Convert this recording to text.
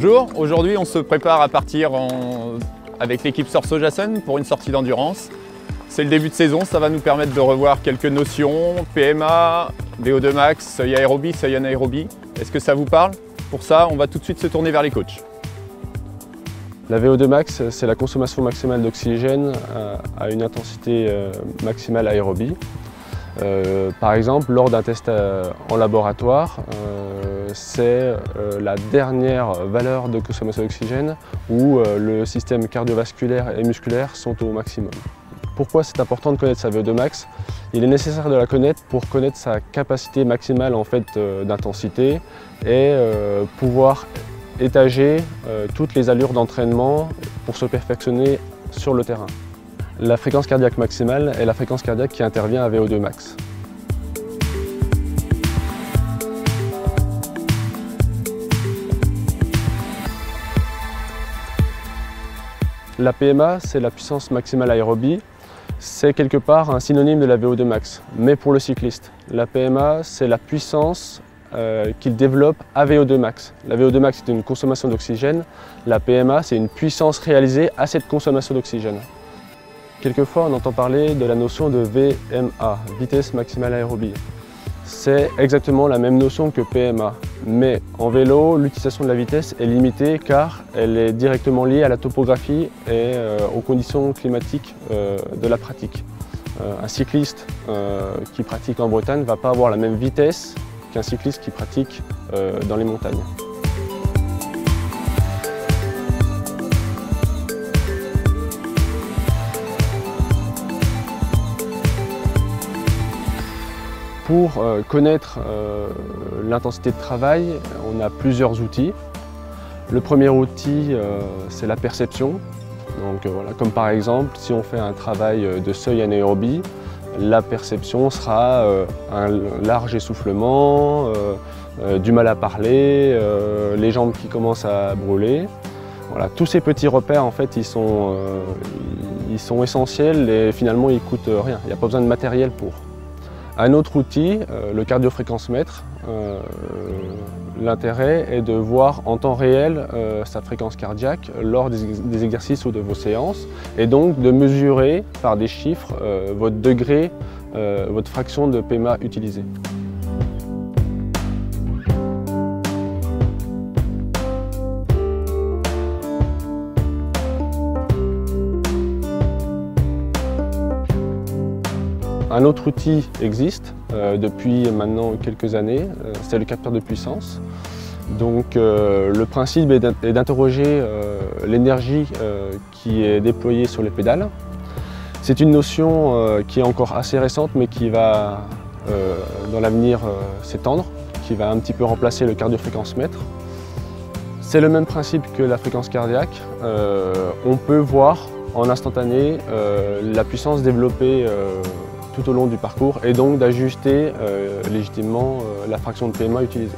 Bonjour, aujourd'hui on se prépare à partir avec l'équipe Sorso Jason pour une sortie d'endurance. C'est le début de saison, ça va nous permettre de revoir quelques notions, PMA, VO2 max, seuil aérobie, seuil anaérobie. Est-ce que ça vous parle? Pour ça, on va tout de suite se tourner vers les coachs. La VO2 max, c'est la consommation maximale d'oxygène à une intensité maximale aérobie. Par exemple, lors d'un test en laboratoire, c'est la dernière valeur de consommation d'oxygène où le système cardiovasculaire et musculaire sont au maximum. Pourquoi c'est important de connaître sa VO2 max? Il est nécessaire de la connaître pour connaître sa capacité maximale d'intensité et pouvoir étager toutes les allures d'entraînement pour se perfectionner sur le terrain. La fréquence cardiaque maximale est la fréquence cardiaque qui intervient à VO2 max. La PMA, c'est la puissance maximale aérobie. C'est quelque part un synonyme de la VO2 max, mais pour le cycliste. La PMA, c'est la puissance qu'il développe à VO2 max. La VO2 max, c'est une consommation d'oxygène. La PMA, c'est une puissance réalisée à cette consommation d'oxygène. Quelquefois, on entend parler de la notion de VMA, vitesse maximale aérobie. C'est exactement la même notion que PMA, mais en vélo, l'utilisation de la vitesse est limitée car elle est directement liée à la topographie et aux conditions climatiques de la pratique. Un cycliste qui pratique en Bretagne ne va pas avoir la même vitesse qu'un cycliste qui pratique dans les montagnes. Pour connaître l'intensité de travail, on a plusieurs outils. Le premier outil, c'est la perception. Donc, comme par exemple, si on fait un travail de seuil anaérobie, la perception sera un large essoufflement, du mal à parler, les jambes qui commencent à brûler. Voilà, tous ces petits repères, en fait, ils sont essentiels et finalement, ils ne coûtent rien. Il n'y a pas besoin de matériel pour. Un autre outil, le cardiofréquencemètre, l'intérêt est de voir en temps réel sa fréquence cardiaque lors des exercices ou de vos séances et donc de mesurer par des chiffres votre degré, votre fraction de PMA utilisée. Un autre outil existe depuis maintenant quelques années, c'est le capteur de puissance. Donc le principe est d'interroger l'énergie qui est déployée sur les pédales. C'est une notion qui est encore assez récente mais qui va dans l'avenir s'étendre, qui va un petit peu remplacer le cardiofréquencemètre. C'est le même principe que la fréquence cardiaque. On peut voir en instantané la puissance développée tout au long du parcours et donc d'ajuster légitimement la fraction de PMA utilisée.